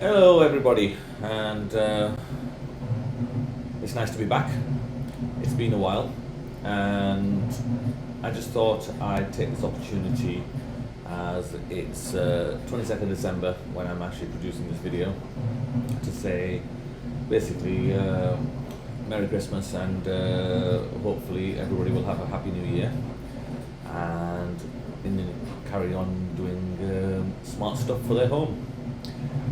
Hello everybody, and it's nice to be back. It's been a while, and I just thought I'd take this opportunity, as it's 22nd December when I'm actually producing this video, to say basically Merry Christmas, and hopefully everybody will have a Happy New Year, and carry on doing smart stuff for their home.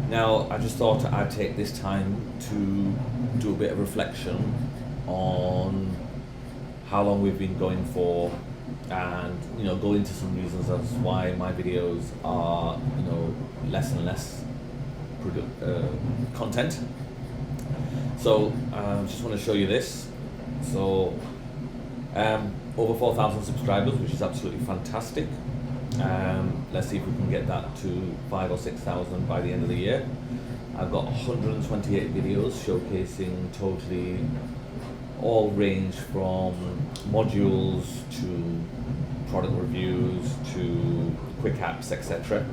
Now, I just thought I'd take this time to do a bit of reflection on how long we've been going for, and go into some reasons as why my videos are less and less content. So just want to show you this. So over 4,000 subscribers, which is absolutely fantastic. Let's see if we can get that to 5,000 or 6,000 by the end of the year. I've got 128 videos showcasing totally all range from modules to product reviews to quick apps, etc.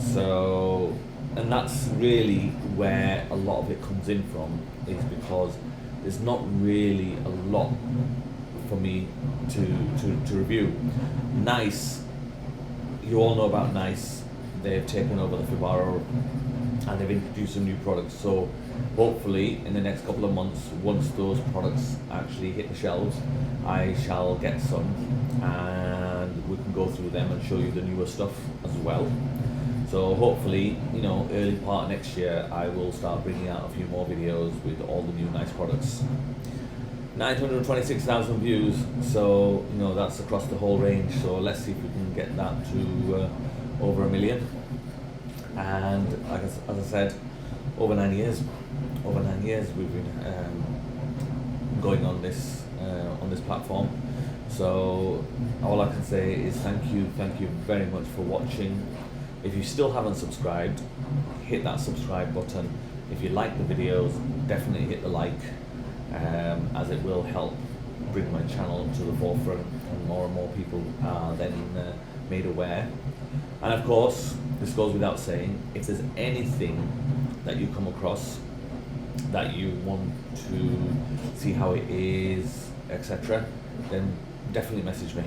So, and that's really where a lot of it comes in from, is because there's not really a lot for me to review. Nice. You all know about Nice. They've taken over the Fibaro and they've introduced some new products. So hopefully in the next couple of months, once those products actually hit the shelves, I shall get some and we can go through them and show you the newer stuff as well. So hopefully, early part of next year, I will start bringing out a few more videos with all the new Nice products. 926,000 views, so that's across the whole range. So let's see if we can get that to over 1 million. And as I said, over 9 years we've been going on this platform. So all I can say is thank you very much for watching. If you still haven't subscribed, hit that subscribe button. If you like the videos, definitely hit the like. As it will help bring my channel to the forefront, and more people are then made aware. And of course, this goes without saying, if there's anything that you come across that you want to see how it is, etc., then definitely message me.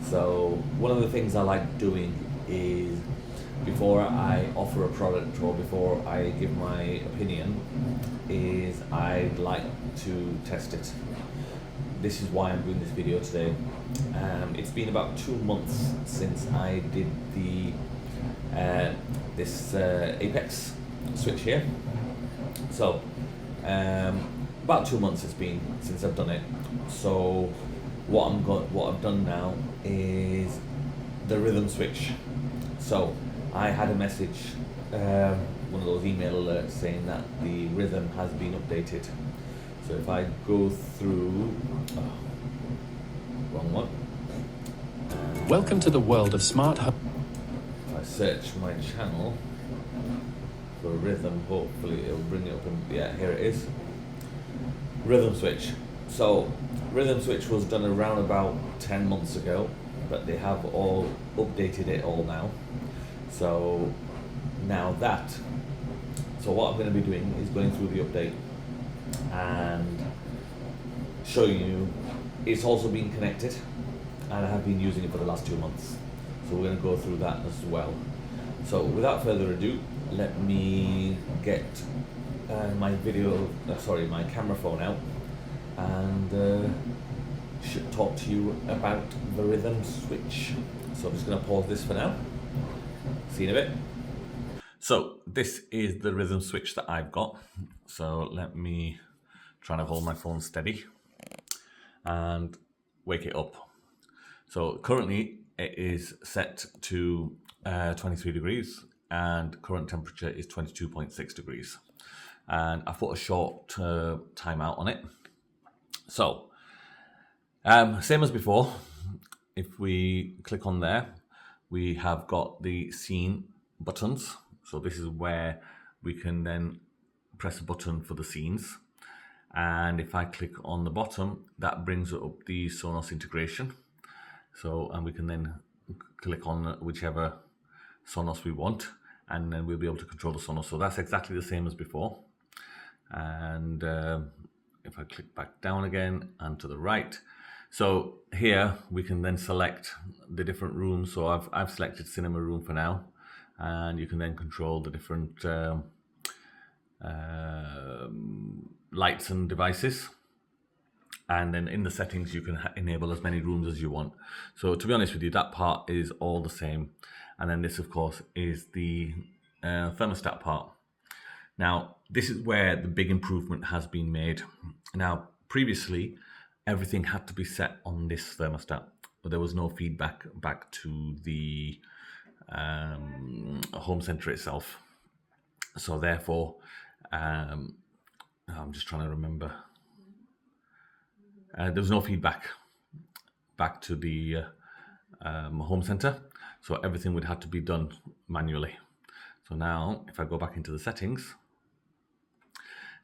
So one of the things I like doing is, before I offer a product or before I give my opinion, is I'd like to test it. This is why I'm doing this video today. It's been about 2 months since I did the this Apex switch here. So about 2 months it's been since I've done it. So what I've done now is the Rithum Switch. So I had a message, one of those email alerts, saying that the rhythm has been updated. So if I go through, wrong one. Welcome to the world of smart home. If I search my channel for rhythm, hopefully it'll bring it up. Yeah, here it is. Rithum Switch. So Rithum Switch was done around about 10 months ago, but they have all updated it all now. So what I'm going to be doing is going through the update and showing you it's also been connected, and I have been using it for the last 2 months. So we're going to go through that as well. So without further ado, let me get my camera phone out and should talk to you about the Rithum Switch. So I'm just going to pause this for now. See you in a bit. So this is the Rithum Switch that I've got. So let me try to hold my phone steady and wake it up. So currently it is set to 23 degrees and current temperature is 22.6 degrees. And I've put a short timeout on it. So same as before, if we click on there, we have got the scene buttons. So this is where we can then press a button for the scenes. And if I click on the bottom, that brings up the Sonos integration. So, and we can then click on whichever Sonos we want. and then we'll be able to control the Sonos. So that's exactly the same as before. And if I click back down again and to the right, so here we can then select the different rooms. So I've selected cinema room for now, and you can then control the different lights and devices. And then in the settings, you can enable as many rooms as you want. So to be honest with you, that part is all the same. And then this, of course, is the thermostat part. Now, this is where the big improvement has been made. Now, previously, everything had to be set on this thermostat, but there was no feedback back to the home center itself. So therefore, I'm just trying to remember. There was no feedback back to the home center, so everything would have to be done manually. So now, if I go back into the settings,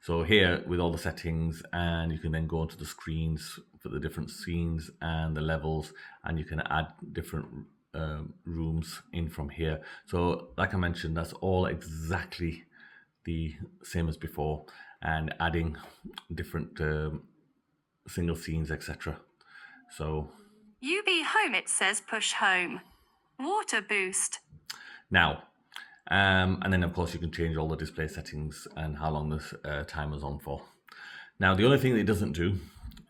so here with all the settings, and you can then go onto the screens for the different scenes and the levels, and you can add different rooms in from here. So like I mentioned, that's all exactly the same as before, and adding different single scenes, etc. So UB home, it says push home. Water boost. now, and then of course you can change all the display settings and how long this timer's on for. Now the only thing that it doesn't do,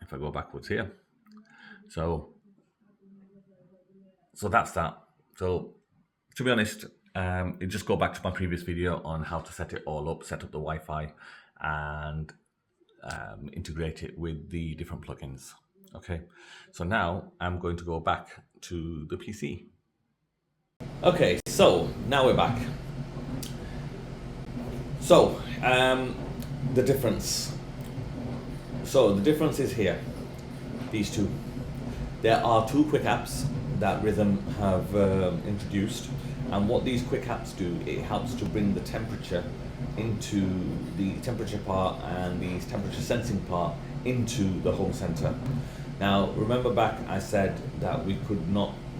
if I go backwards here, so that's that. So to be honest, it just go back to my previous video on how to set it all up, set up the Wi-Fi, and integrate it with the different plugins. Okay, so now I'm going to go back to the PC. Okay, so now we're back. So the difference. So the difference is here. These two. There are two quick apps that Rithum have introduced, and what these quick apps do, it helps to bring the temperature into the temperature part and the temperature sensing part into the home center. Now remember back I said that we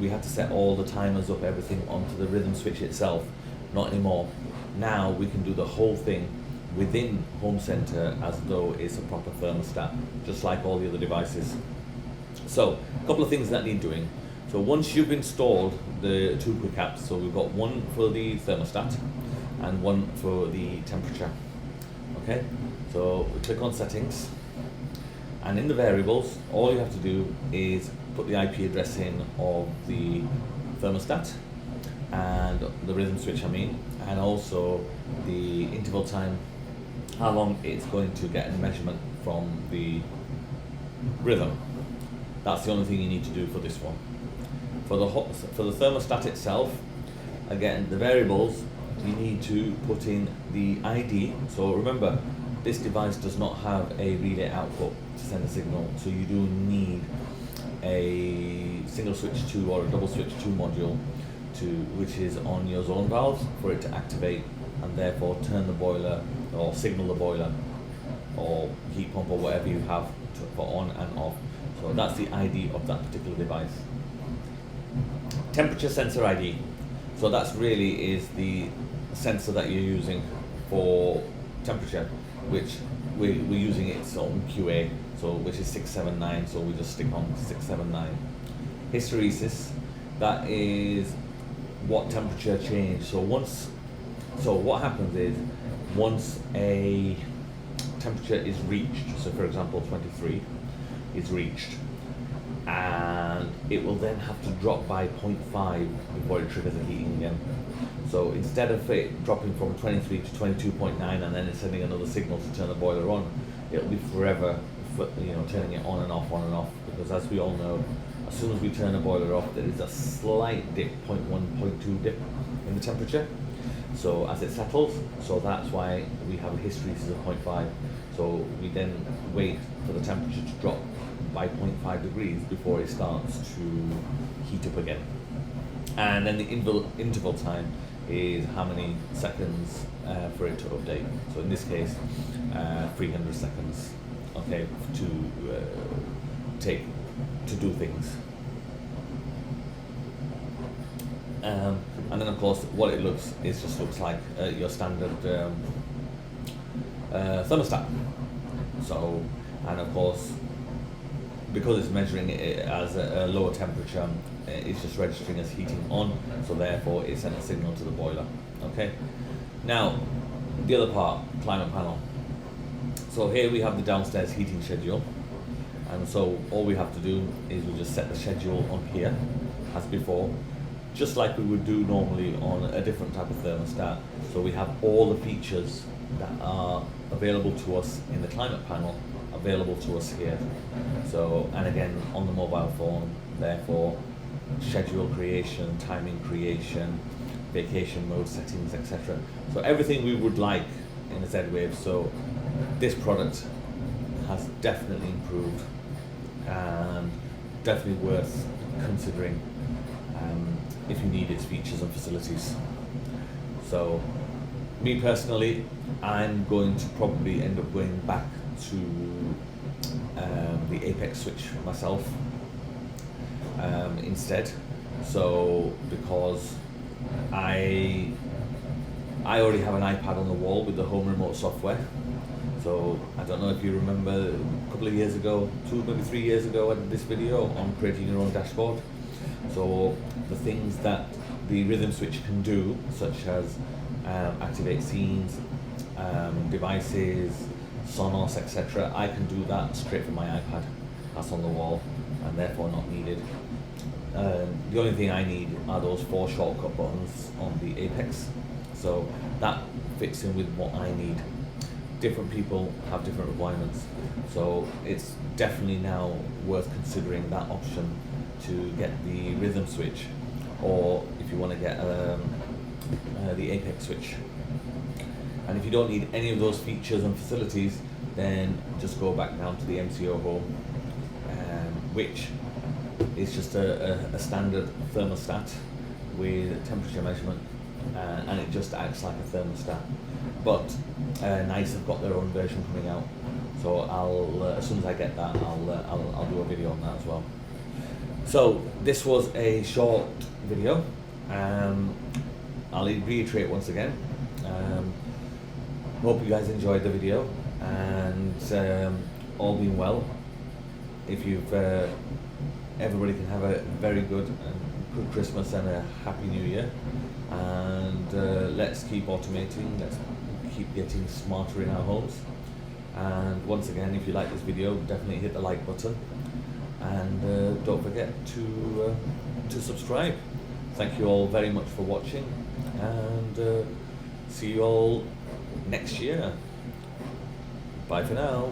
had to set all the timers up, everything onto the Rithum Switch itself. Not anymore. Now we can do the whole thing within home center as though it's a proper thermostat, just like all the other devices. So a couple of things that need doing. So once you've installed the two quick apps, so we've got one for the thermostat and one for the temperature. Okay, so we click on settings, and in the variables, all you have to do is put the IP address in of the thermostat and the Rithum Switch, and also the interval time, how long it's going to get a measurement from the Rithum. That's the only thing you need to do for this one. For the thermostat itself, again, the variables, you need to put in the ID. So remember, this device does not have a relay output to send a signal, so you do need a single switch 2 or a double switch 2 module which is on your zone valve for it to activate and therefore turn the boiler or signal the boiler or heat pump or whatever you have for on and off. So that's the ID of that particular device. Temperature sensor ID. So that's really is the sensor that you're using for temperature, which we're using its own QA, so which is 679, so we just stick on 679. Hysteresis, that is what temperature change. So what happens is once a temperature is reached, so for example 23 is reached, and it will then have to drop by 0.5 before it triggers the heating again. So instead of it dropping from 23 to 22.9 and then it's sending another signal to turn the boiler on, it'll be forever, turning it on and off, because as we all know, as soon as we turn the boiler off, there is a slight dip, 0.1, 0.2 dip in the temperature. So as it settles, so that's why we have a hysteresis of 0.5. So we then wait for the temperature to drop by 0.5 degrees before it starts to heat up again. And then the interval time is how many seconds for it to update. So in this case, 300 seconds, okay, to do things. And then of course what it looks is just looks like your standard thermostat. So, and of course because it's measuring it as a lower temperature, it's just registering as heating on, so therefore it sends a signal to the boiler. Okay, now the other part, climate panel. So here we have the downstairs heating schedule, and so all we have to do is we just set the schedule on here as before, just like we would do normally on a different type of thermostat. So we have all the features that are available to us in the climate panel available to us here. So, and again on the mobile phone, therefore schedule creation, timing creation, vacation mode settings, etc. So everything we would like in a Z-Wave. So this product has definitely improved and definitely worth considering if you need its features and facilities. So me personally, I'm going to probably end up going back to the Apex Switch myself instead. So because I already have an iPad on the wall with the home remote software. So I don't know if you remember a couple of years ago, 2 maybe 3 years ago, I did this video on creating your own dashboard. So the things that the Rithum Switch can do, such as activate scenes, devices, Sonos, etc. I can do that straight from my iPad. That's on the wall and therefore not needed. The only thing I need are those 4 shortcut buttons on the Apex. So that fits in with what I need. Different people have different requirements. So it's definitely now worth considering that option to get the Rithum Switch, or if you want to get the Apex Switch. And if you don't need any of those features and facilities, then just go back down to the MCO Home, which is just a standard thermostat with temperature measurement, and it just acts like a thermostat. But Nice have got their own version coming out, so I'll as soon as I get that, I'll do a video on that as well. So this was a short video. I'll reiterate once again. Hope you guys enjoyed the video, and all being well, if you've everybody can have a very good Christmas and a happy New Year, and let's keep automating, let's keep getting smarter in our homes. And once again, if you like this video, definitely hit the like button, and don't forget to subscribe. Thank you all very much for watching, and see you all next year. Bye for now.